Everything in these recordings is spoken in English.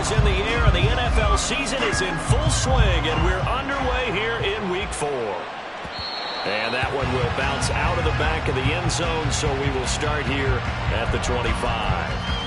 is in the air, and the NFL season is in full swing, and we're underway here in Week 4. And that one will bounce out of the back of the end zone, so we will start here at the 25.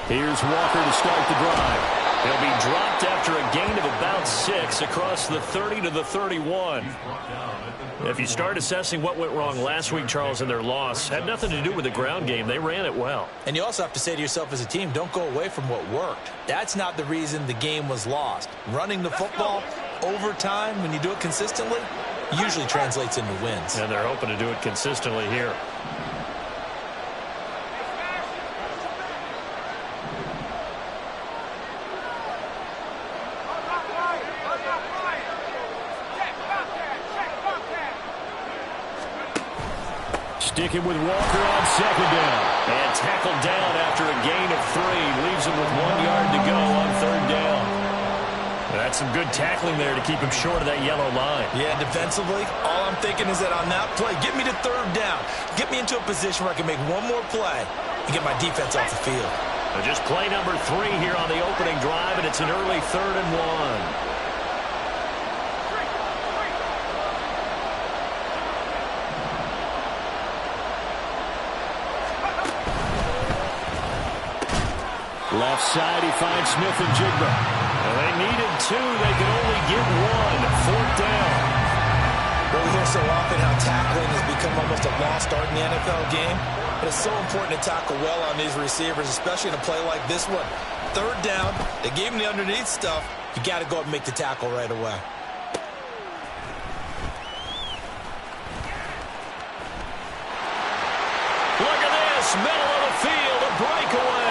Here's Walker to start the drive. He'll be dropped after a gain of about 6 across the 30 to the 31. If you start assessing what went wrong last week, Charles, in their loss, had nothing to do with the ground game. They ran it well. And you also have to say to yourself as a team, don't go away from what worked. That's not the reason the game was lost. Running the football over time, when you do it consistently, usually translates into wins. And they're hoping to do it consistently here. Sticking with Walker on second down. And tackled down after a gain of 3. Leaves him with 1 yard to go on third down. That's some good tackling there to keep him short of that yellow line. Yeah, defensively, all I'm thinking is that on that play, get me to third down. Get me into a position where I can make one more play and get my defense off the field. So just play number 3 here on the opening drive, and it's an early 3rd and 1. Left side, he finds Smith and Jigba. Well, they needed 2. They could only get 1. 4th down. Well, we hear so often how tackling has become almost a lost art in the NFL game. But it's so important to tackle well on these receivers, especially in a play like this one. Third down, they gave him the underneath stuff. You got to go up and make the tackle right away. Look at this. Middle of the field, a breakaway.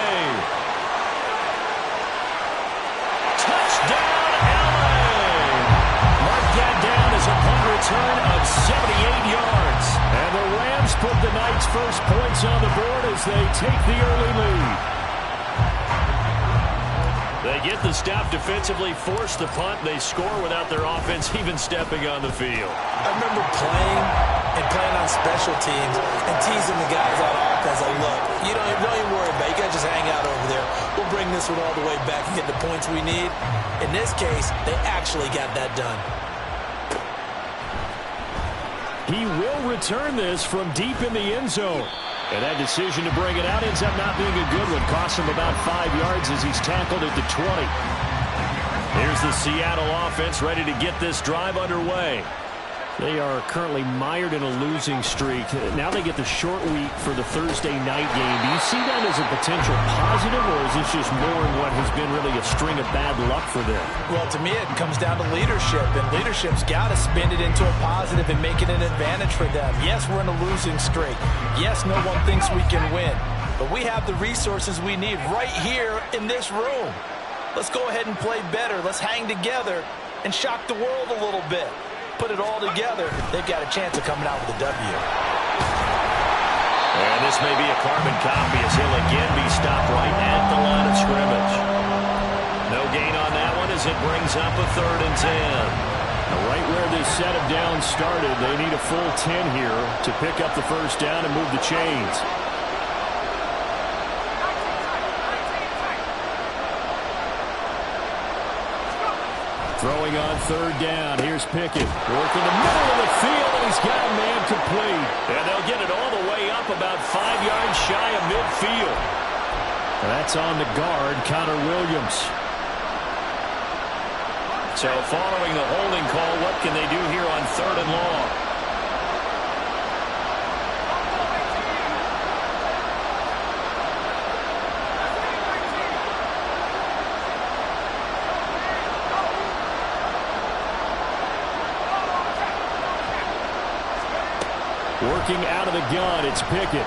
Return of 78 yards. And the Rams put the night's first points on the board as they take the early lead. They get the stop defensively, force the punt. They score without their offense even stepping on the field. I remember playing on special teams and teasing the guys on offense. Like, look, you don't even worry about it. You guys just hang out over there. We'll bring this one all the way back and get the points we need. In this case, they actually got that done. He will return this from deep in the end zone. And that decision to bring it out ends up not being a good one. Costs him about 5 yards as he's tackled at the 20. Here's the Seattle offense ready to get this drive underway. They are currently mired in a losing streak. Now they get the short week for the Thursday night game. Do you see that as a potential positive, or is this just more in what has been really a string of bad luck for them? Well, to me, it comes down to leadership, and leadership's got to spin it into a positive and make it an advantage for them. Yes, we're in a losing streak. Yes, no one thinks we can win, but we have the resources we need right here in this room. Let's go ahead and play better. Let's hang together and shock the world a little bit. Put it all together, they've got a chance of coming out with a W. And this may be a carbon copy as he'll again be stopped right at the line of scrimmage. No gain on that one as it brings up a 3rd and 10. Right where this set of downs started, they need a full 10 here to pick up the first down and move the chains. Throwing on 3rd down. Here's Pickett. Working the middle of the field, and he's got a man complete. And they'll get it all the way up about 5 yards shy of midfield. And that's on the guard, Connor Williams. So following the holding call, what can they do here on 3rd and long? Working out of the gun, it's Pickett.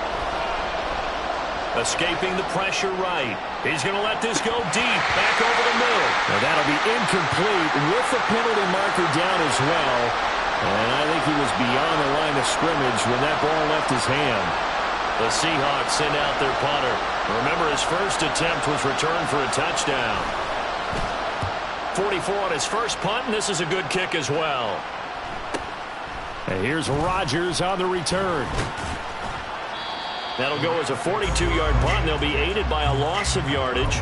Escaping the pressure right. He's going to let this go deep. Back over the middle. And that'll be incomplete with the penalty marker down as well. And I think he was beyond the line of scrimmage when that ball left his hand. The Seahawks send out their punter. Remember, his first attempt was returned for a touchdown. 44 on his first punt, and this is a good kick as well. And here's Rodgers on the return. That'll go as a 42-yard punt, and they'll be aided by a loss of yardage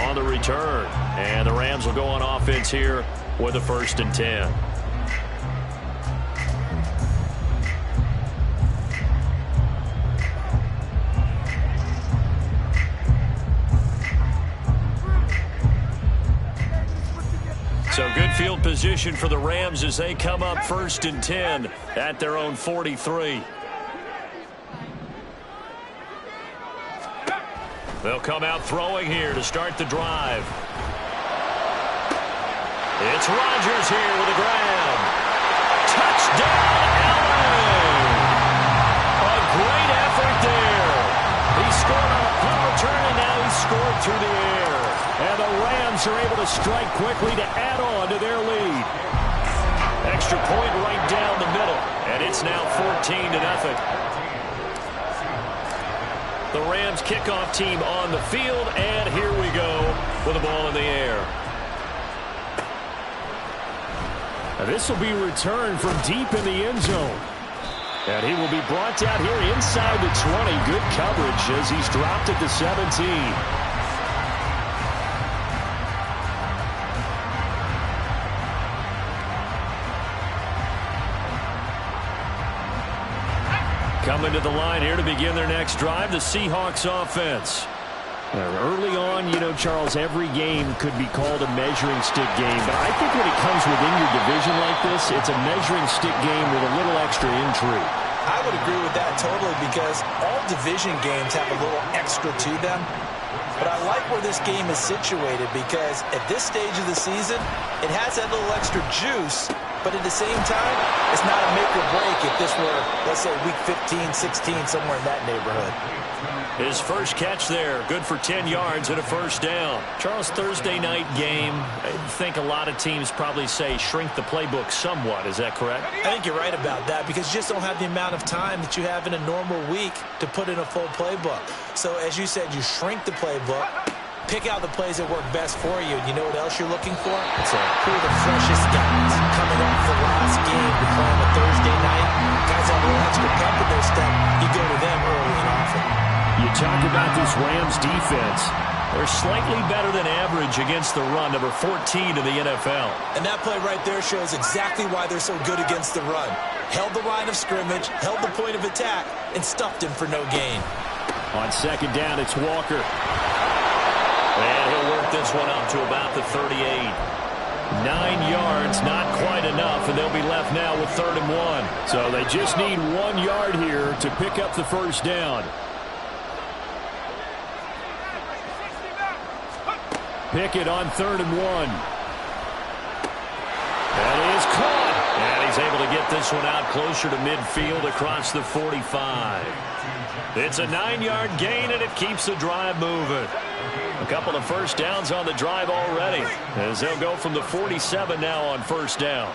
on the return. And the Rams will go on offense here with a 1st and 10. So good field position for the Rams as they come up 1st and 10 at their own 43. They'll come out throwing here to start the drive. It's Rodgers here with a grab. Touchdown, Allen! A great effort there. He scored on a punt return, and now he's scored through the air. And the Rams are able to strike quickly to add on to their lead. Extra point right down the middle, and it's now 14-0. The Rams kickoff team on the field, and here we go with the ball in the air. Now this will be returned from deep in the end zone. And he will be brought down here inside the 20. Good coverage as he's dropped at the 17. Coming to the line here to begin their next drive, the Seahawks offense. Early on, you know, Charles, every game could be called a measuring stick game. But I think when it comes within your division like this, it's a measuring stick game with a little extra intrigue. I would agree with that totally because all division games have a little extra to them. But I like where this game is situated because at this stage of the season, it has that little extra juice. But at the same time, it's not a make or break if this were, let's say, week 15, 16, somewhere in that neighborhood. His first catch there, good for 10 yards and a 1st down. Charles, Thursday night game, I think a lot of teams probably say shrink the playbook somewhat. Is that correct? I think you're right about that because you just don't have the amount of time that you have in a normal week to put in a full playbook. So as you said, you shrink the playbook. Pick out the plays that work best for you. And you know what else you're looking for? Who are the freshest guys coming off the last game to play on a Thursday night? Guys have a little extra pep in their step. You go to them early and often. You talk about this Rams defense. They're slightly better than average against the run, number 14 in the NFL. And that play right there shows exactly why they're so good against the run. Held the line of scrimmage, held the point of attack, and stuffed him for no gain. On 2nd down, it's Walker. And he'll work this one up to about the 38. 9 yards, not quite enough, and they'll be left now with 3rd and 1. So they just need 1 yard here to pick up the 1st down. Pickett on 3rd and 1. That is caught. And he's able to get this one out closer to midfield across the 45. It's a 9-yard gain, and it keeps the drive moving. A couple of 1st downs on the drive already, as they'll go from the 47 now on 1st down.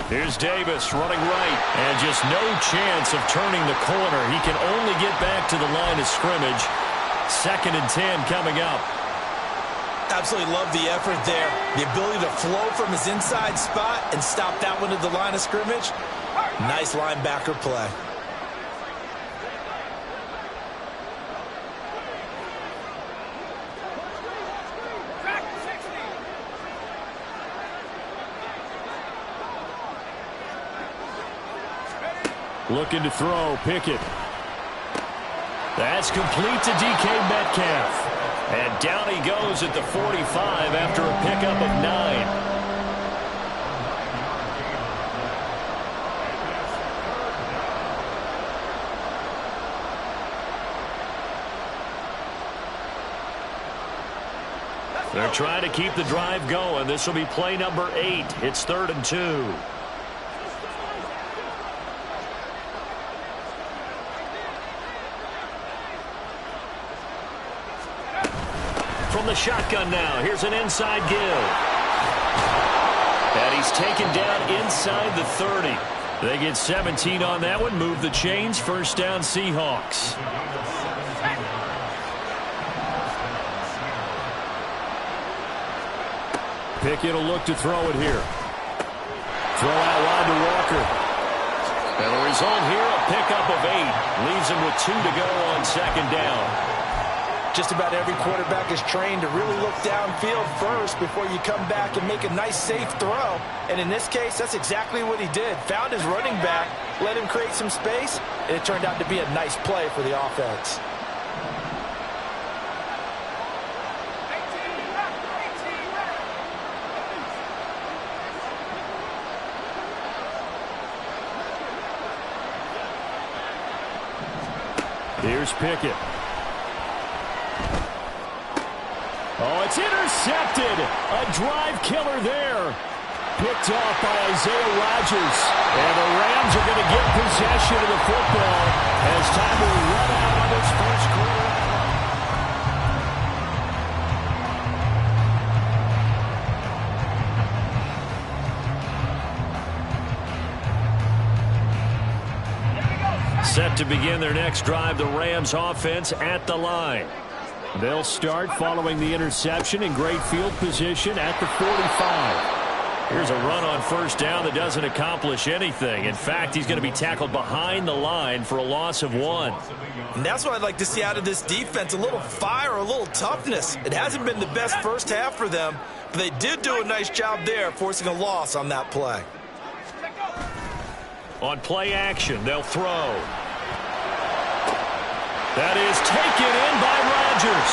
Here's Davis running right, and just no chance of turning the corner. He can only get back to the line of scrimmage. 2nd and 10 coming up. Absolutely love the effort there. The ability to flow from his inside spot and stop that one at the line of scrimmage. Nice linebacker play. Looking to throw, Pickett. That's complete to DK Metcalf. And down he goes at the 45 after a pickup of 9. They're trying to keep the drive going. This will be play number 8. It's 3rd and 2. from the shotgun now. Here's an inside give. And he's taken down inside the 30. They get 17 on that one. Move the chains. First down, Seahawks. Pickett will look to throw it here. Throw out wide to Walker. And the result here, a pickup of 8. Leaves him with 2 to go on second down. Just about every quarterback is trained to really look downfield first before you come back and make a nice, safe throw. And in this case, that's exactly what he did. Found his running back, let him create some space, and it turned out to be a nice play for the offense. Here's Pickett. Oh, it's intercepted. A drive killer there. Picked off by Isaiah Rodgers. And the Rams are going to get possession of the football as time will run out on this first quarter. Set to begin their next drive, the Rams offense at the line. They'll start following the interception in great field position at the 45. Here's a run on first down that doesn't accomplish anything. In fact, he's going to be tackled behind the line for a loss of 1. And that's what I'd like to see out of this defense, a little fire, a little toughness. It hasn't been the best first half for them, but they did do a nice job there, forcing a loss on that play. On play action, they'll throw. That is taken in by Rodgers.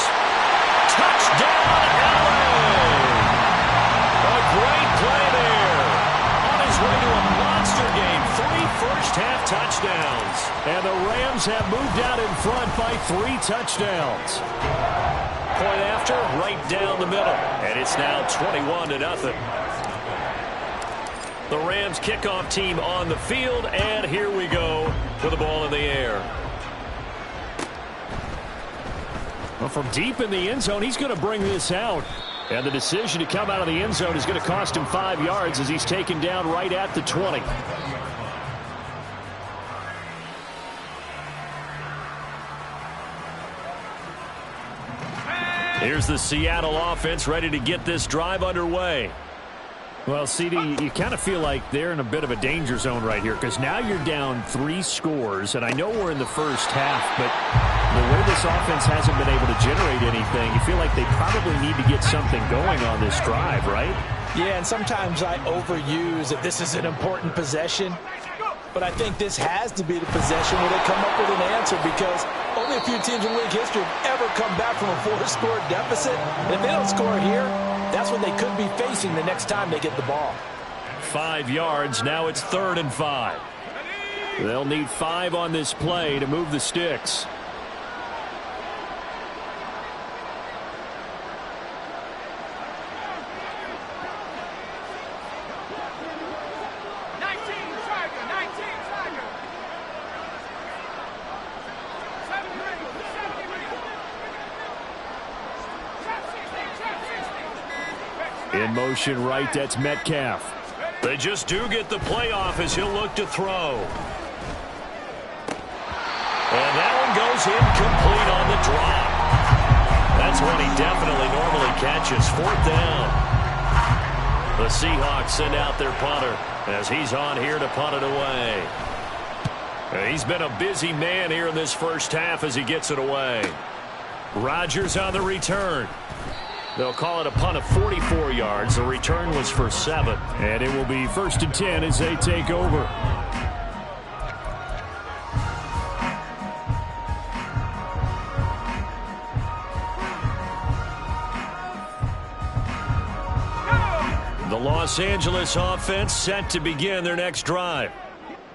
Touchdown, LA! A great play there. On his way to a monster game. 3 first-half touchdowns. And the Rams have moved out in front by 3 touchdowns. Point after, right down the middle. And it's now 21-0. The Rams kickoff team on the field, and here we go with the ball in the air. Well, from deep in the end zone, he's going to bring this out. And the decision to come out of the end zone is going to cost him 5 yards as he's taken down right at the 20. Here's the Seattle offense ready to get this drive underway. Well, CD, you kind of feel like they're in a bit of a danger zone right here because now you're down 3 scores, and I know we're in the first half, but the way this offense hasn't been able to generate anything, you feel like they probably need to get something going on this drive, right? Yeah, and sometimes I overuse that this is an important possession, but I think this has to be the possession where they come up with an answer because only a few teams in league history have ever come back from a 4-score deficit, and if they don't score here, that's what they could be facing the next time they get the ball. 5 yards. Now it's 3rd and 5. They'll need 5 on this play to move the sticks. In motion right, that's Metcalf. They just do get the playoff as he'll look to throw. And that one goes incomplete on the drop. That's one he definitely normally catches. 4th down. The Seahawks send out their punter as he's on here to punt it away. He's been a busy man here in this first half as he gets it away. Rodgers on the return. They'll call it a punt of 44 yards. The return was for 7. And it will be 1st and 10 as they take over. The Los Angeles offense set to begin their next drive.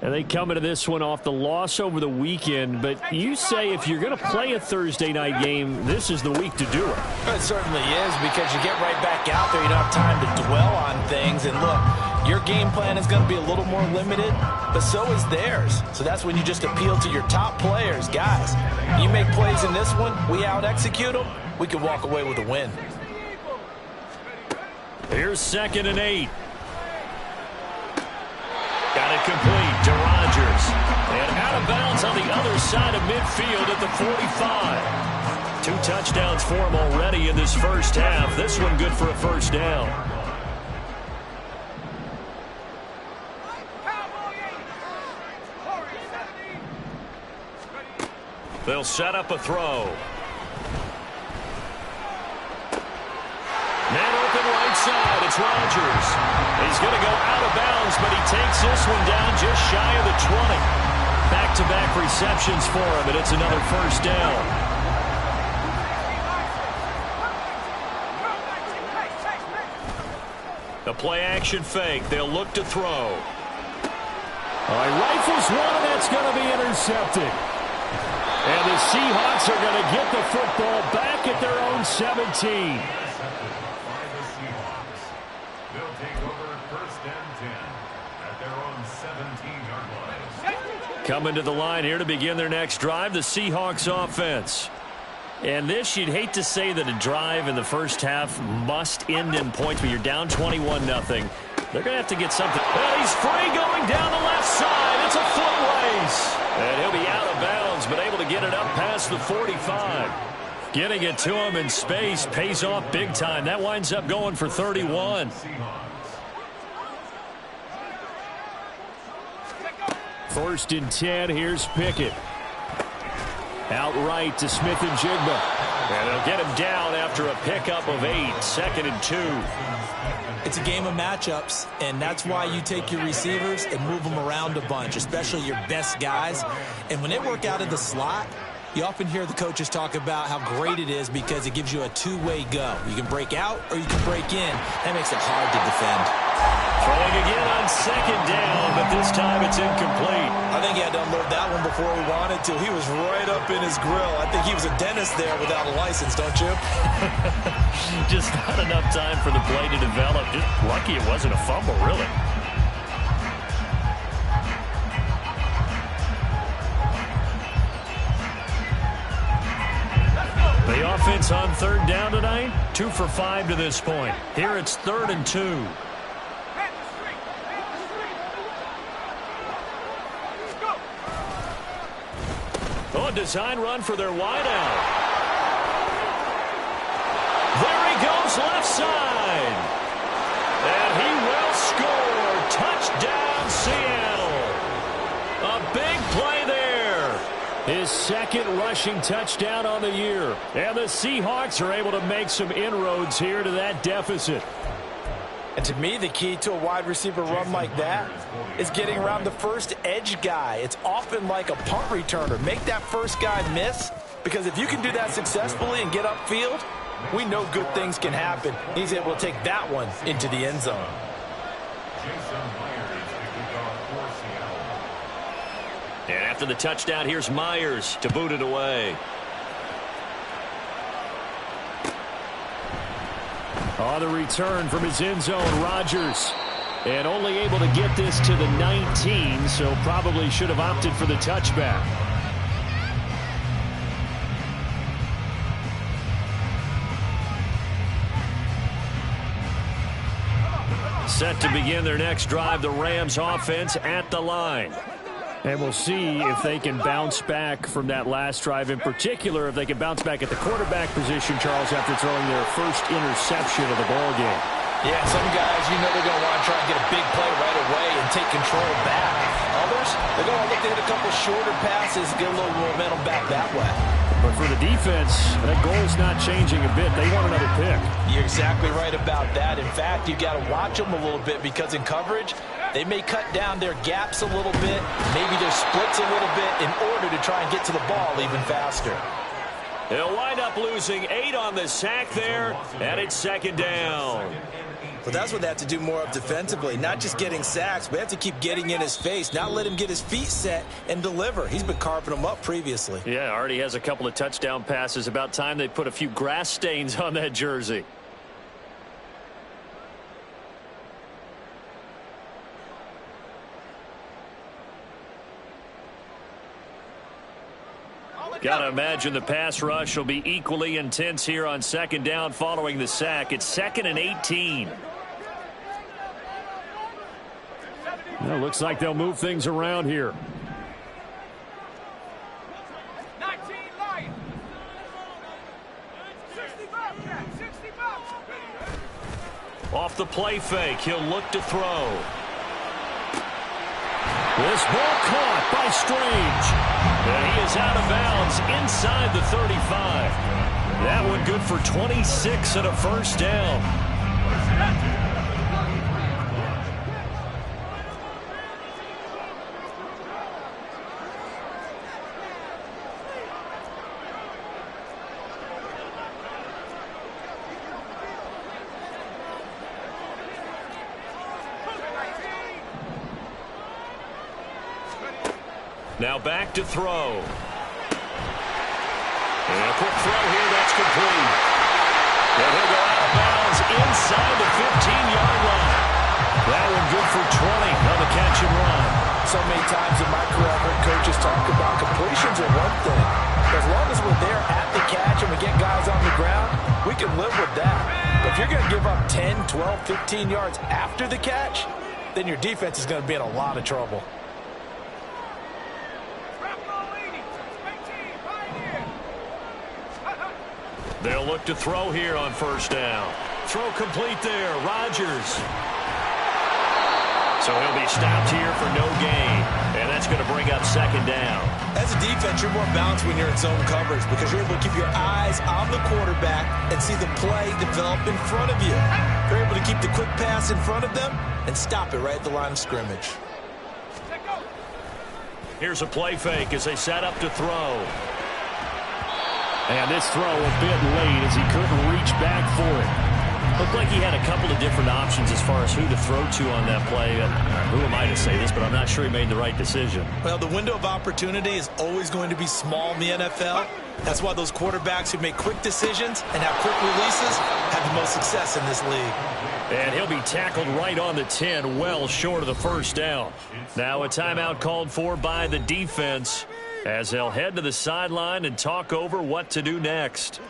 And they come into this one off the loss over the weekend. But you say if you're going to play a Thursday night game, this is the week to do it. It certainly is, because you get right back out there. You don't have time to dwell on things. And look, your game plan is going to be a little more limited, but so is theirs. So that's when you just appeal to your top players. Guys, you make plays in this one, we out-execute them, we can walk away with a win. Here's 2nd and 8. Got it complete to Rodgers. And out of bounds on the other side of midfield at the 45. 2 touchdowns for him already in this first half. This one good for a first down. They'll set up a throw. Man open right side. It's Rodgers. He's going to go out of bounds, but he takes this one down just shy of the 20. Back-to-back receptions for him, and it's another first down. The play-action fake. They'll look to throw. All right, rifles one, and that's going to be intercepted. And the Seahawks are going to get the football back at their own 17. Coming to the line here to begin their next drive, the Seahawks offense. And this, you'd hate to say that a drive in the first half must end in points, but you're down 21-0. They're going to have to get something. And he's free going down the left side. It's a foot race. And he'll be out of bounds, but able to get it up past the 45. Getting it to him in space pays off big time. That winds up going for 31. First and 10, here's Pickett. Outright to Smith and Jigba. And they'll get him down after a pickup of 8. 2nd and 2. It's a game of matchups, and that's why you take your receivers and move them around a bunch, especially your best guys. And when they work out of the slot, you often hear the coaches talk about how great it is because it gives you a two-way go. You can break out or you can break in. That makes it hard to defend. Throwing again on 2nd down, but this time it's incomplete. I think he had to unload that one before he wanted to. He was right up in his grill. I think he was a dentist there without a license, don't you? Just not enough time for the play to develop. Just lucky it wasn't a fumble, really. The offense on 3rd down tonight, 2 for 5 to this point. Here it's 3rd and 2. Oh, design run for their wideout. There he goes left side. And he will score. Touchdown, Seattle. A big play there. His 2nd rushing touchdown on the year. And the Seahawks are able to make some inroads here to that deficit. And to me, the key to a wide receiver run like that is getting around the first edge guy. It's often like a punt returner. Make that first guy miss, because if you can do that successfully and get upfield, we know good things can happen. He's able to take that one into the end zone. And after the touchdown, here's Myers to boot it away. On the return from his end zone, Rodgers. And only able to get this to the 19, so probably should have opted for the touchback. Set to begin their next drive, the Rams offense at the line. And we'll see if they can bounce back from that last drive. In particular, if they can bounce back at the quarterback position, Charles, after throwing their first interception of the ball game. Yeah, some guys, you know they're going to want to try and get a big play right away and take control back. Others, they're going to look to hit a couple shorter passes, get a little momentum back that way. But for the defense, that goal's not changing a bit. They want another pick. You're exactly right about that. In fact, you've got to watch them a little bit, because in coverage, they may cut down their gaps a little bit, maybe their splits a little bit, in order to try and get to the ball even faster. They'll wind up losing 8 on the sack there, and it's second down. Well, that's what they have to do more of defensively, not just getting sacks, but they have to keep getting in his face, not let him get his feet set and deliver. He's been carving them up previously. Yeah, already has a couple of touchdown passes. About time they put a few grass stains on that jersey. Got to imagine the pass rush will be equally intense here on second down following the sack. It's 2nd and 18. Well, looks like they'll move things around here. 19 Lions. 60 bucks. Off the play fake, he'll look to throw. This ball caught by Strange. And he is out of bounds inside the 35. That one good for 26 and a first down. Now back to throw. And a quick throw here, that's complete. And he'll go out of bounds inside the 15-yard line. That one good for 20 on the catch and run. So many times in my career, I've heard coaches talk about completions are one thing. As long as we're there at the catch and we get guys on the ground, we can live with that. But if you're going to give up 10, 12, 15 yards after the catch, then your defense is going to be in a lot of trouble. They'll look to throw here on first down. Throw complete there. Rodgers. So he'll be stopped here for no gain. And that's going to bring up second down. As a defense, you're more balanced when you're in zone coverage because you're able to keep your eyes on the quarterback and see the play develop in front of you. You're able to keep the quick pass in front of them and stop it right at the line of scrimmage. Here's a play fake as they set up to throw. And this throw a bit late as he couldn't reach back for it. Looked like he had a couple of different options as far as who to throw to on that play. Who am I to say this, but I'm not sure he made the right decision. Well, the window of opportunity is always going to be small in the NFL. That's why those quarterbacks who make quick decisions and have quick releases have the most success in this league. And he'll be tackled right on the 10, well short of the first down. Now a timeout called for by the defense as they'll head to the sideline and talk over what to do next.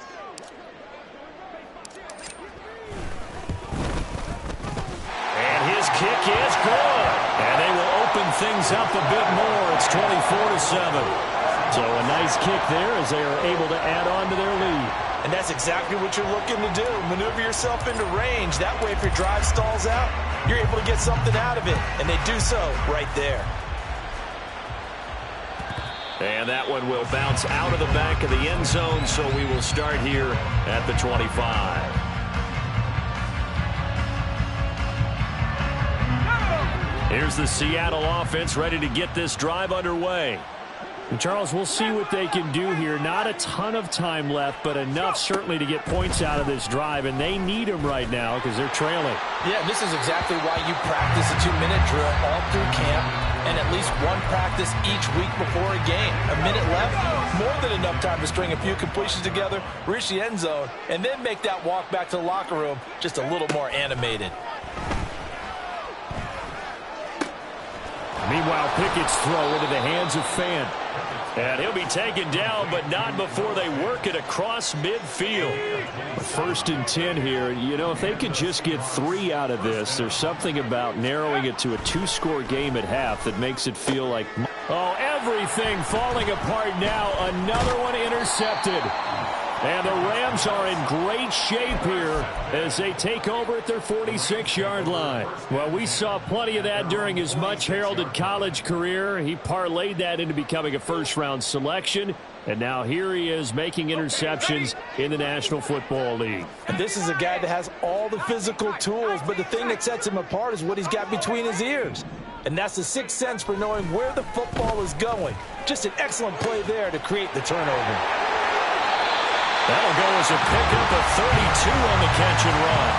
And his kick is good. And they will open things up a bit more. It's 24-7. So a nice kick there as they are able to add on to their lead. And that's exactly what you're looking to do. Maneuver yourself into range. That way, if your drive stalls out, you're able to get something out of it. And they do so right there. And that one will bounce out of the back of the end zone, so we will start here at the 25. Here's the Seattle offense ready to get this drive underway. And Charles, we'll see what they can do here. Not a ton of time left, but enough certainly to get points out of this drive, and they need them right now because they're trailing. Yeah, this is exactly why you practice a 2-minute drill all through camp and at least one practice each week before a game. A minute left, more than enough time to string a few completions together, reach the end zone, and then make that walk back to the locker room just a little more animated. Meanwhile, Pickett's throw into the hands of Fan. And he'll be taken down, but not before they work it across midfield. 1st and 10 here. You know, if they could just get 3 out of this, there's something about narrowing it to a 2-score game at half that makes it feel like... Oh, everything falling apart now. Another one intercepted. And the Rams are in great shape here as they take over at their 46-yard line. Well, we saw plenty of that during his much-heralded college career. He parlayed that into becoming a first-round selection. And now here he is making interceptions in the National Football League. And this is a guy that has all the physical tools, but the thing that sets him apart is what he's got between his ears. And that's the sixth sense for knowing where the football is going. Just an excellent play there to create the turnover. That'll go as a pickup of 32 on the catch and run.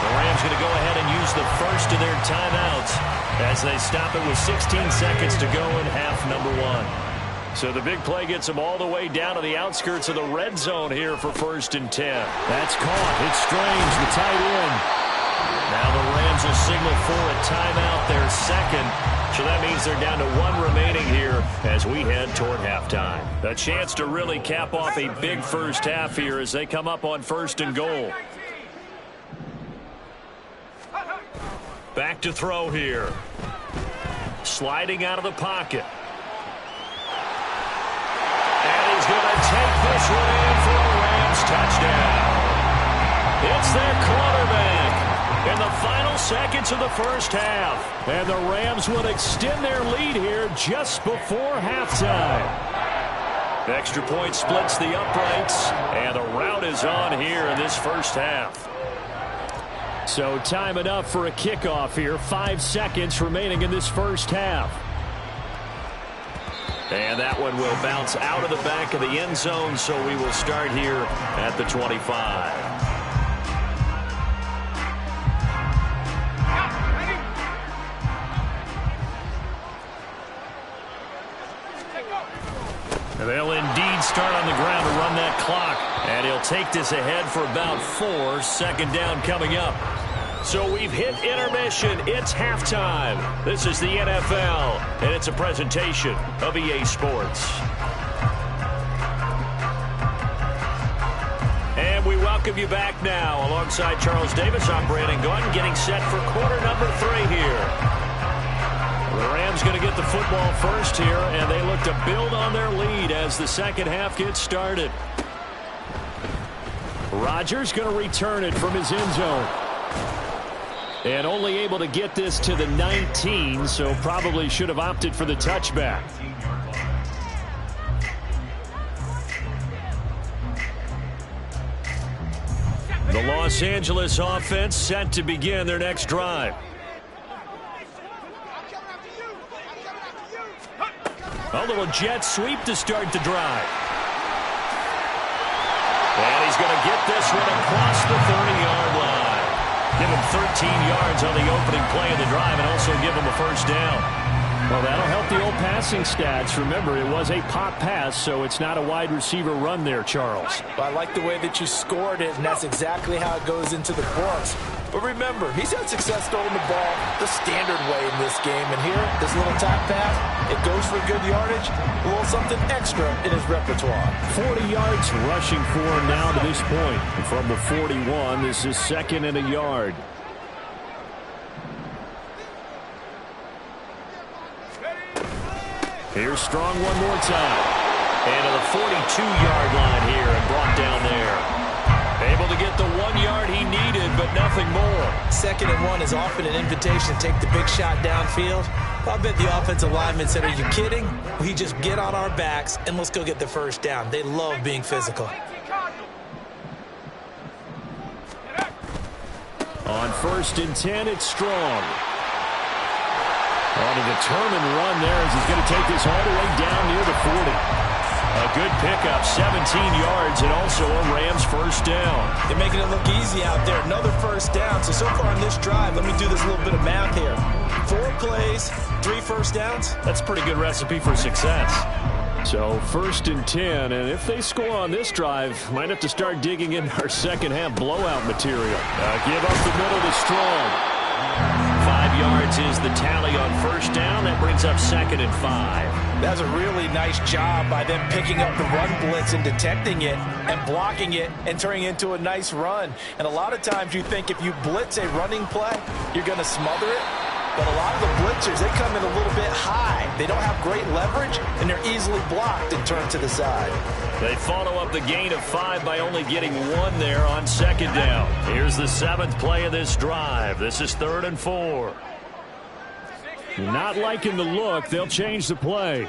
The Rams going to go ahead and use the first of their timeouts as they stop it with 16 seconds to go in half number 1. So the big play gets them all the way down to the outskirts of the red zone here for 1st and 10. That's caught. It's Strange, the tight end. Now the Rams will signal for a timeout, their second. So that means they're down to 1 remaining here as we head toward halftime. A chance to really cap off a big first half here as they come up on 1st and goal. Back to throw here. Sliding out of the pocket. And he's going to take this one in for a Rams touchdown. It's their quarterback in the final seconds of the first half. And the Rams would extend their lead here just before halftime. Extra point splits the uprights, and the rout is on here in this first half. So time enough for a kickoff here. 5 seconds remaining in this first half. And that one will bounce out of the back of the end zone, so we will start here at the 25. They'll indeed start on the ground to run that clock. And he'll take this ahead for about 4. Second down coming up. So we've hit intermission. It's halftime. This is the NFL, and it's a presentation of EA Sports. And we welcome you back now. Alongside Charles Davis, I'm Brandon Gunn, getting set for quarter number 3 here. The Rams going to get the football first here, and they look to build on their lead as the second half gets started. Rodgers going to return it from his end zone. And only able to get this to the 19, so probably should have opted for the touchback. The Los Angeles offense set to begin their next drive. A little jet sweep to start the drive. And he's going to get this one across the 30-yard line. Give him 13 yards on the opening play of the drive and also give him a first down. Well, that'll help the old passing stats. Remember, it was a pop pass, so it's not a wide receiver run there, Charles. Well, I like the way that you scored it, and that's exactly how it goes into the books. But remember, he's had success throwing the ball the standard way in this game. And here, this little top pass, it goes for good yardage, a little something extra in his repertoire. 40 yards rushing for him now to this point. And from the 41, this is 2nd and a yard. Here's Strong one more time. And to the 42-yard line here and brought down there. Able to get the 1 yard he needed, but nothing more. 2nd and 1 is often an invitation to take the big shot downfield. I bet the offensive lineman said, are you kidding? We just get on our backs and let's go get the first down. They love being physical. On 1st and 10, it's Strong. On a determined run there as he's going to take this all the way down near the 40. A good pickup, 17 yards, and also a Rams first down. They're making it look easy out there. Another first down. So far on this drive, let me do this little bit of math here. 4 plays, 3 first downs. That's a pretty good recipe for success. So 1st and 10, and if they score on this drive, might have to start digging in our second half blowout material. Give up the middle to Strong. 5 yards is the tally on first down. That brings up 2nd and 5. That's a really nice job by them picking up the run blitz and detecting it and blocking it and turning it into a nice run. And a lot of times you think if you blitz a running play, you're going to smother it. But a lot of the blitzers, they come in a little bit high. They don't have great leverage, and they're easily blocked and turned to the side. They follow up the gain of 5 by only getting 1 there on 2nd down. Here's the 7th play of this drive. This is 3rd and 4. Not liking the look. They'll change the play.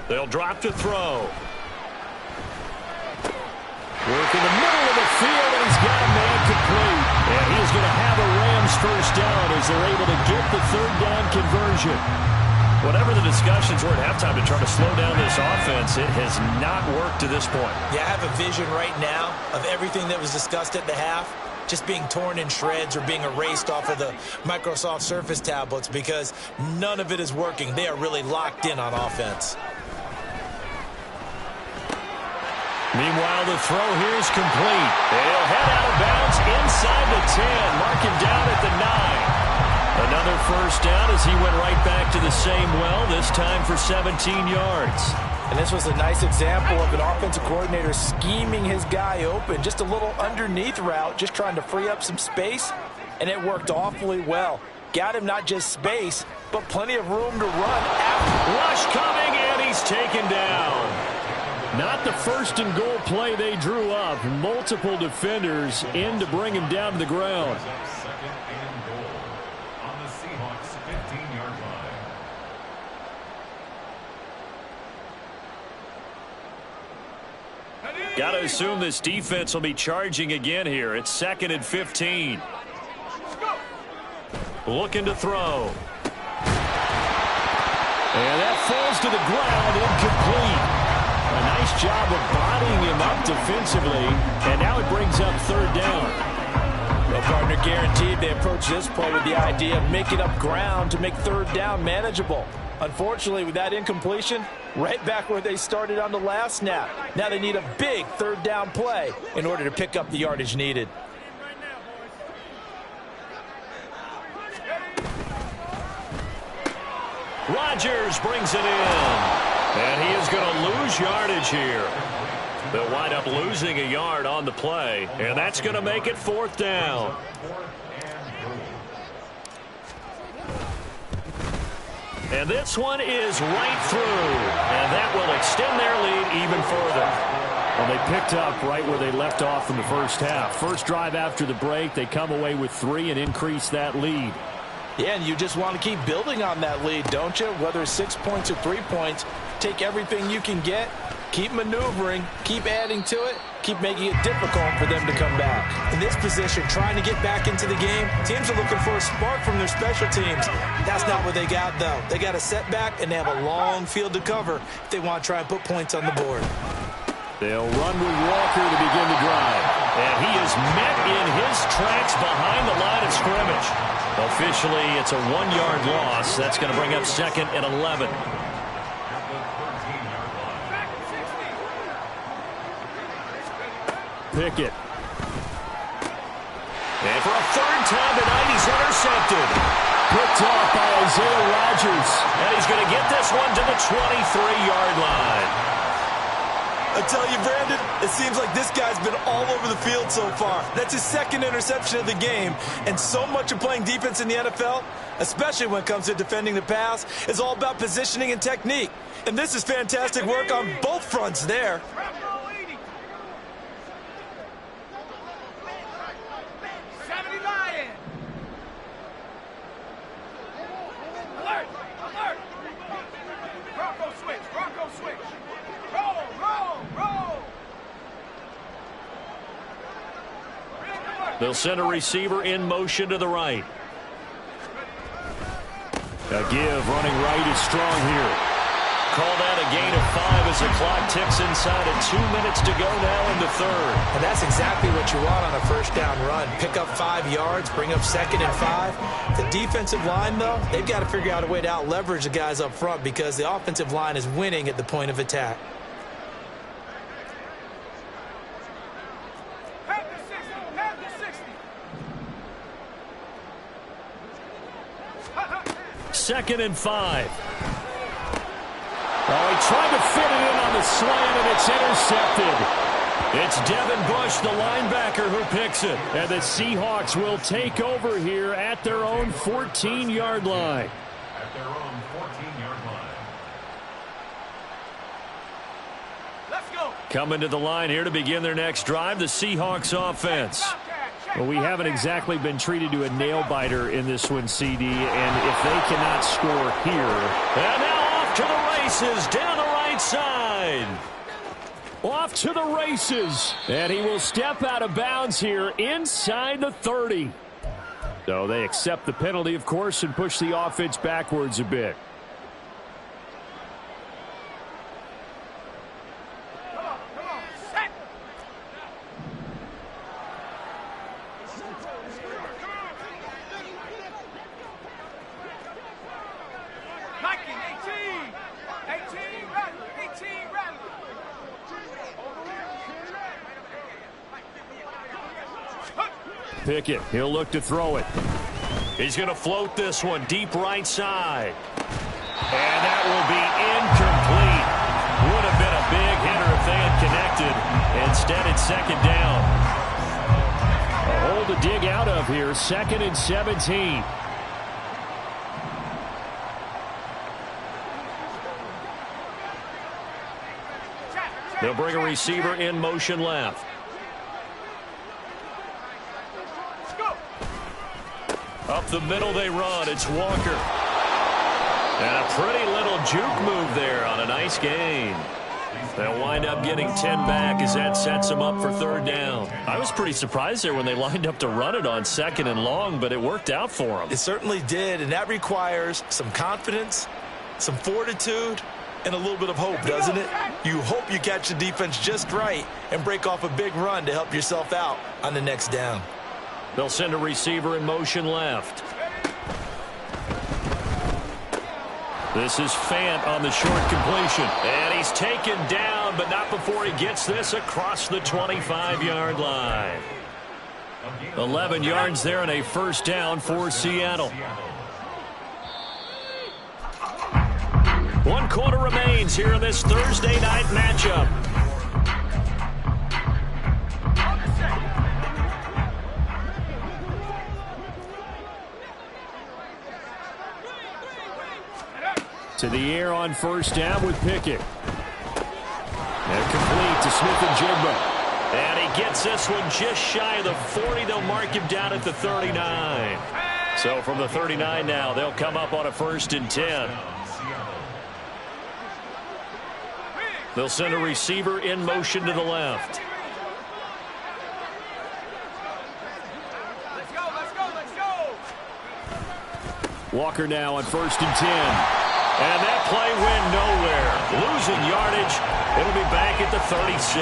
They'll drop to throw. Work in the middle of the field, and he's got a man complete. And he's going to have a Rams first down as they're able to get the 3rd down conversion. Whatever the discussions were at halftime to try to slow down this offense, it has not worked to this point. Yeah, I have a vision right now of everything that was discussed at the half just being torn in shreds or being erased off of the Microsoft Surface tablets because none of it is working. They are really locked in on offense. Meanwhile, the throw here is complete. He'll head out of bounds inside the 10. Mark him down at the 9. Another first down as he went right back to the same well, this time for 17 yards. And this was a nice example of an offensive coordinator scheming his guy open. Just a little underneath route, just trying to free up some space, and it worked awfully well. Got him not just space, but plenty of room to run. Rush coming, and he's taken down. Not the first and goal play they drew up. Multiple defenders in to bring him down to the ground. Second and goal on the Seahawks 15-yard line. Got to assume this defense will be charging again here. It's 2nd and 15. Looking to throw. And that falls to the ground, incomplete. A nice job of bodying him up defensively, and now it brings up 3rd down. Well, partner, guaranteed they approach this play with the idea of making up ground to make 3rd down manageable. Unfortunately, with that incompletion, right back where they started on the last snap. Now they need a big 3rd down play in order to pick up the yardage needed. Rodgers brings it in. And he is going to lose yardage here. They'll wind up losing a yard on the play, and that's going to make it 4th down. And this one is right through, and that will extend their lead even further. Well, they picked up right where they left off in the first half. First drive after the break, they come away with 3 and increase that lead. Yeah, and you just want to keep building on that lead, don't you? Whether it's 6 points or 3 points, take everything you can get, keep maneuvering, keep adding to it, keep making it difficult for them to come back. In this position, trying to get back into the game, teams are looking for a spark from their special teams. That's not what they got, though. They got a setback, and they have a long field to cover if they want to try and put points on the board. They'll run with Walker to begin the drive. And he is met in his tracks behind the line of scrimmage. Officially, it's a 1-yard loss. That's going to bring up 2nd and 11. Pickett. And for a 3rd time tonight, he's intercepted. Picked off by Isaiah Rodgers. And he's going to get this one to the 23-yard line. I tell you, Brandon, it seems like this guy's been all over the field so far. That's his 2nd interception of the game. And so much of playing defense in the NFL, especially when it comes to defending the pass, is all about positioning and technique. And this is fantastic work on both fronts there. They'll send a receiver in motion to the right. A give running right is strong here. Call that a gain of 5 as the clock ticks inside of 2 minutes to go now in the 3rd. And that's exactly what you want on a 1st down run. Pick up 5 yards, bring up 2nd and 5. The defensive line, though, they've got to figure out a way to out-leverage the guys up front because the offensive line is winning at the point of attack. Second and 5. Oh, he tried to fit it in on the slant, and it's intercepted. It's Devin Bush, the linebacker, who picks it. And the Seahawks will take over here at their own 14-yard line. At their own 14-yard line. Let's go. Coming to the line here to begin their next drive, the Seahawks offense. Well, we haven't exactly been treated to a nail-biter in this one, CD, and if they cannot score here. And now off to the races, down the right side. Off to the races, and he will step out of bounds here inside the 30. So they accept the penalty, of course, and push the offense backwards a bit. Nike, 18. 18, rally. 18, rally. Pickett, he'll look to throw it. He's going to float this one deep right side. And that will be incomplete. Would have been a big hitter if they had connected. Instead, it's second down. A hole to dig out of here. 2nd and 17. They'll bring a receiver in motion left. Up the middle they run. It's Walker. And a pretty little juke move there on a nice gain. They'll wind up getting 10 back as that sets them up for 3rd down. I was pretty surprised there when they lined up to run it on 2nd and long, but it worked out for them. It certainly did, and that requires some confidence, some fortitude, and a little bit of hope, doesn't it? You hope you catch the defense just right and break off a big run to help yourself out on the next down. They'll send a receiver in motion left. This is Fant on the short completion. And he's taken down, but not before he gets this across the 25-yard line. 11 yards there and a 1st down for Seattle. 1 quarter remains here in this Thursday night matchup. To the air on 1st down with Pickett. And complete to Smith-Njigba. And he gets this one just shy of the 40. They'll mark him down at the 39. So from the 39 now, they'll come up on a 1st and 10. They'll send a receiver in motion to the left. Let's go, let's go, let's go. Walker now on 1st and 10. And that play went nowhere. Losing yardage. It'll be back at the 36.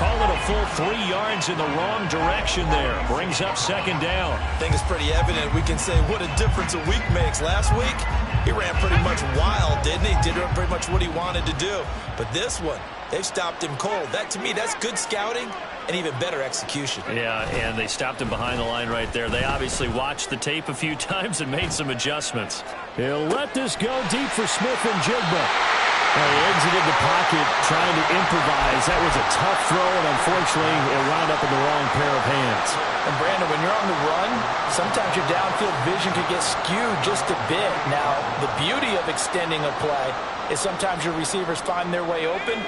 Call it a full 3 yards in the wrong direction there. Brings up 2nd down. I think it's pretty evident. We can say what a difference a week makes. Last week, he ran pretty much wild, didn't he? Did pretty much what he wanted to do. But this one, they've stopped him cold. That, to me, that's good scouting and even better execution. Yeah, and they stopped him behind the line right there. They obviously watched the tape a few times and made some adjustments. He'll let this go deep for Smith-Njigba. He exited the pocket trying to improvise. That was a tough throw, and unfortunately, it wound up in the wrong pair of hands. And, Brandon, when you're on the run, sometimes your downfield vision could get skewed just a bit. Now, the beauty of extending a play is sometimes your receivers find their way open,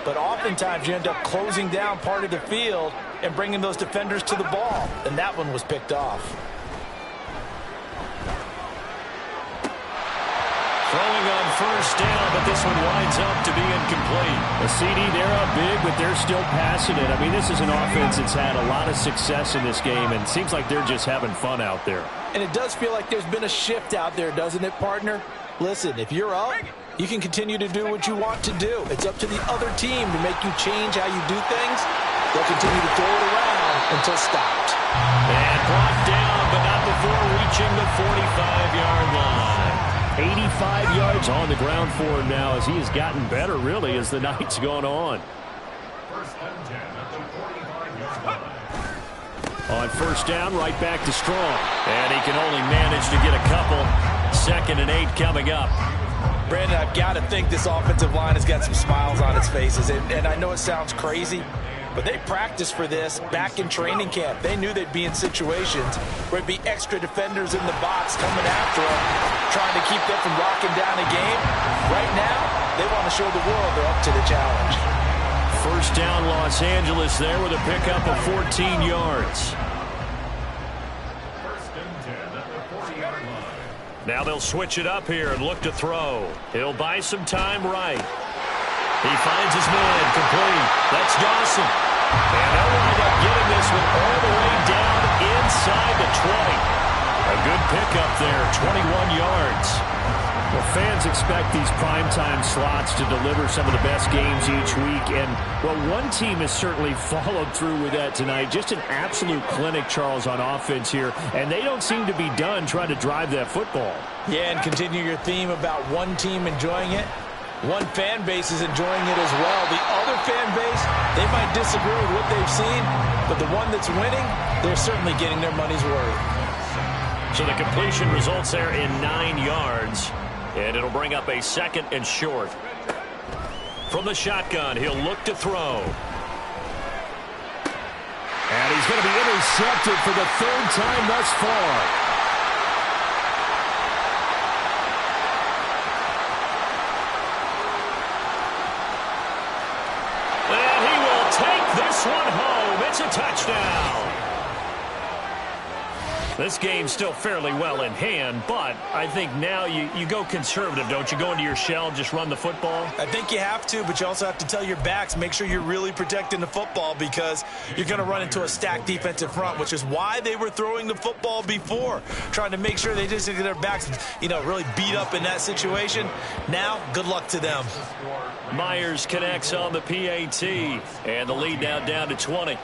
but oftentimes you end up closing down part of the field and bringing those defenders to the ball, and that one was picked off. Throwing on 1st down, but this one winds up to be incomplete. A CD, they're up big, but they're still passing it. I mean, this is an offense that's had a lot of success in this game, and it seems like they're just having fun out there. And it does feel like there's been a shift out there, doesn't it, partner? Listen, if you're up, you can continue to do what you want to do. It's up to the other team to make you change how you do things. They'll continue to throw it around until stopped. And brought down, but not before reaching the 45-yard line. 85 yards on the ground for him now as he has gotten better, really, as the night's gone on. 1st and 10 at the 45-yard line. On 1st down, right back to Strong. And he can only manage to get a couple. 2nd and 8 coming up. Brandon, I've got to think this offensive line has got some smiles on its faces. And I know it sounds crazy, but they practiced for this back in training camp. They knew they'd be in situations where it'd be extra defenders in the box coming after them, trying to keep them from locking down a game. Right now, they want to show the world they're up to the challenge. 1st down, Los Angeles there with a pickup of 14 yards. 1st and 10 at the 40-yard line. Now they'll switch it up here and look to throw. He'll buy some time right. He finds his man complete. That's Dawson. And they'll wind up getting this one all the way down inside the 20. A good pickup there, 21 yards. Well, fans expect these primetime slots to deliver some of the best games each week. And, well, one team has certainly followed through with that tonight. Just an absolute clinic, Charles, on offense here. And they don't seem to be done trying to drive that football. Yeah, and continue your theme about one team enjoying it. One fan base is enjoying it as well. The other fan base, they might disagree with what they've seen, but the one that's winning, they're certainly getting their money's worth. So the completion results there in 9 yards, and it'll bring up a 2nd and short. From the shotgun, he'll look to throw. And he's going to be intercepted for the 3rd time thus far. This one home. It's a touchdown. This game's still fairly well in hand, but I think now you go conservative, don't you? Go into your shell, just run the football? I think you have to, but you also have to tell your backs, make sure you're really protecting the football because you're going to run into a stacked defensive front, which is why they were throwing the football before, trying to make sure they just get their backs, really beat up in that situation. Now, good luck to them. Myers connects on the PAT, and the lead now down to 20.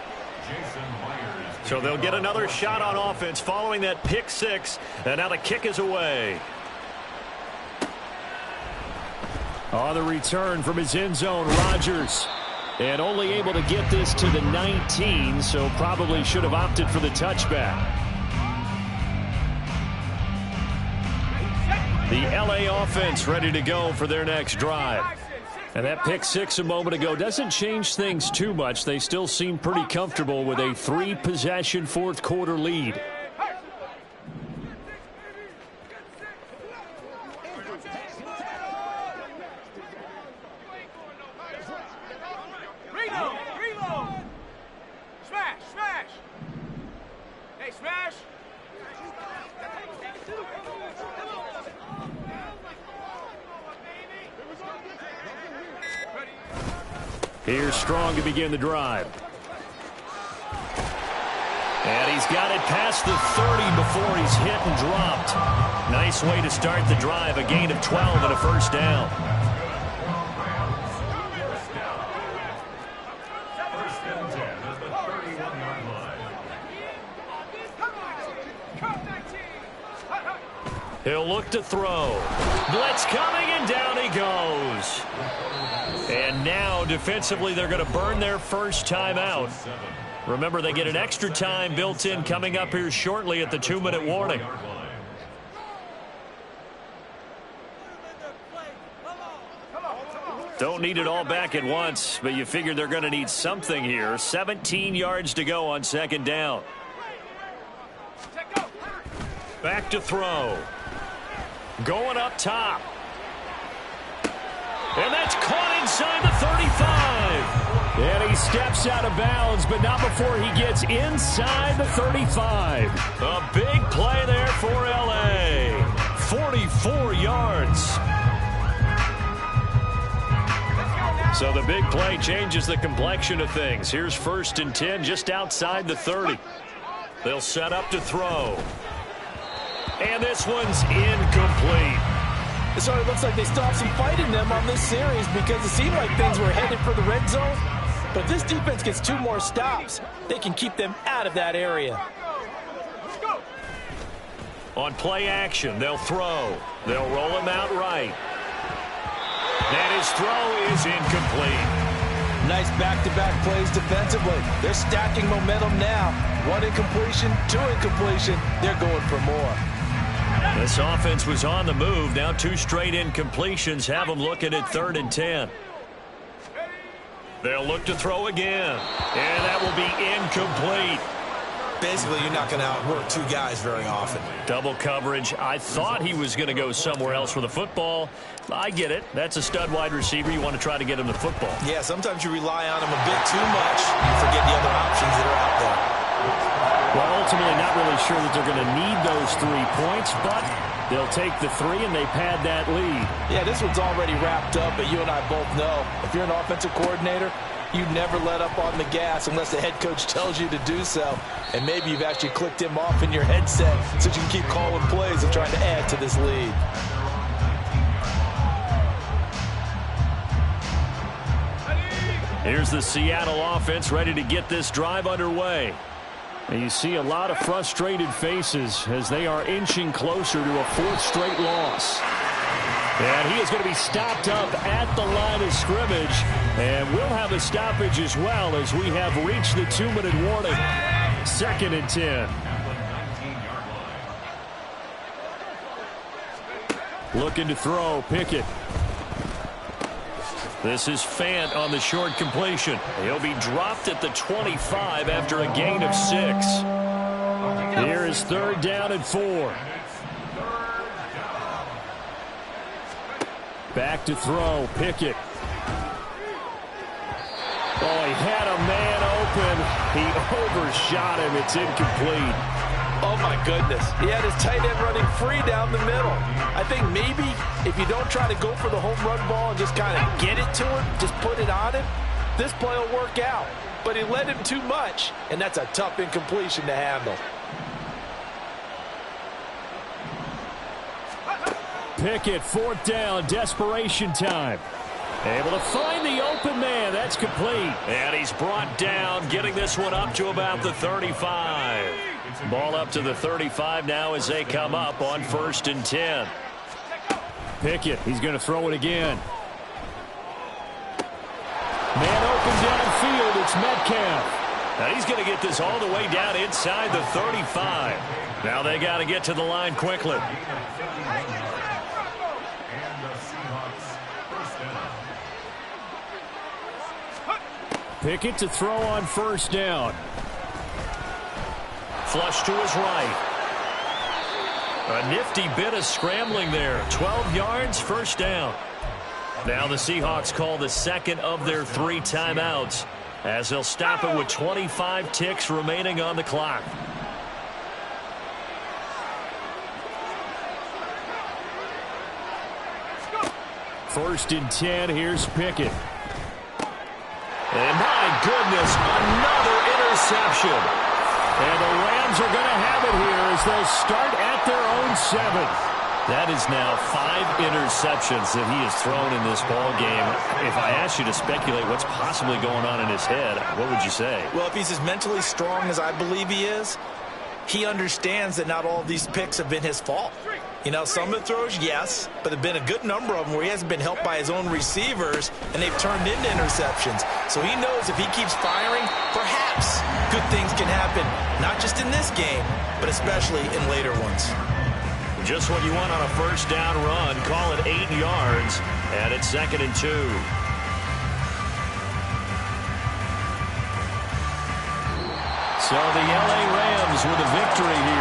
So they'll get another shot on offense following that pick 6, and now the kick is away. On the return from his end zone, Rodgers. And only able to get this to the 19, so probably should have opted for the touchback. The LA offense ready to go for their next drive. And that pick 6 a moment ago doesn't change things too much. They still seem pretty comfortable with a 3-possession 4th quarter lead. Reload! Smash! Hey, smash! Here's Strong to begin the drive. And he's got it past the 30 before he's hit and dropped. Nice way to start the drive, a gain of 12 and a 1st down. He'll look to throw. Blitz coming, and down he goes. And now, defensively, they're going to burn their first time out. Remember, they get an extra time built in coming up here shortly at the 2-minute warning. Don't need it all back at once, but you figure they're going to need something here. 17 yards to go on 2nd down. Back to throw. Going up top. And that's caught inside the 35. And he steps out of bounds, but not before he gets inside the 35. A big play there for L.A. 44 yards. So the big play changes the complexion of things. Here's 1st and 10 just outside the 30. They'll set up to throw. And this one's incomplete. So it looks like they stopped some fight in them on this series because it seemed like things were headed for the red zone. But if this defense gets 2 more stops, they can keep them out of that area. On play action, they'll throw. They'll roll him out right. And his throw is incomplete. Nice back-to-back plays defensively. They're stacking momentum now. 1 incompletion, 2 incompletion. They're going for more. This offense was on the move. Now 2 straight incompletions have them looking at 3rd and 10. They'll look to throw again. And that will be incomplete. Basically, you're not going to outwork 2 guys very often. Double coverage. I thought he was going to go somewhere else with the football. I get it. That's a stud wide receiver. You want to try to get him the football. Yeah, sometimes you rely on him a bit too much. You forget the other options that are out there. Well, ultimately, not really sure that they're going to need those 3 points, but they'll take the 3 and they pad that lead. Yeah, this one's already wrapped up, but you and I both know if you're an offensive coordinator, you never let up on the gas unless the head coach tells you to do so. And maybe you've actually clicked him off in your headset so you can keep calling plays and trying to add to this lead. Here's the Seattle offense ready to get this drive underway. And you see a lot of frustrated faces as they are inching closer to a fourth straight loss. And he is going to be stopped up at the line of scrimmage. And we'll have a stoppage as well as we have reached the 2-minute warning. 2nd and 10. Looking to throw, Pickett. This is Fant on the short completion. He'll be dropped at the 25 after a gain of 6. Here is 3rd down and 4. Back to throw, Pickett. Oh, he had a man open. He overshot him. It's incomplete. Oh, my goodness. He had his tight end running free down the middle. I think maybe if you don't try to go for the home run ball and just kind of get it to him, just put it on him, this play will work out. But he led him too much, and that's a tough incompletion to handle. Pickett, 4th down, desperation time. Able to find the open man. That's complete. And he's brought down, getting this one up to about the 35. Ball up to the 35 now as they come up on 1st and 10. Pickett, he's going to throw it again. Man open downfield. It's Metcalf. Now he's going to get this all the way down inside the 35. Now they got to get to the line quickly. Pickett to throw on 1st down. Flush to his right. A nifty bit of scrambling there. 12 yards, 1st down. Now the Seahawks call the 2nd of their 3 timeouts as they'll stop it with 25 ticks remaining on the clock. First and 10, here's Pickett. And my goodness, another interception. And the Rams are going to have it here as they'll start at their own 7. That is now 5 interceptions that he has thrown in this ball game. If I asked you to speculate what's possibly going on in his head, what would you say? Well, if he's as mentally strong as I believe he is, he understands that not all of these picks have been his fault. You know, some of the throws, yes, but there have been a good number of them where he hasn't been helped by his own receivers, and they've turned into interceptions. So he knows if he keeps firing, perhaps good things can happen, not just in this game, but especially in later ones. Just what you want on a 1st down run. Call it 8 yards, and it's 2nd and 2. So the LA Rams with a victory here.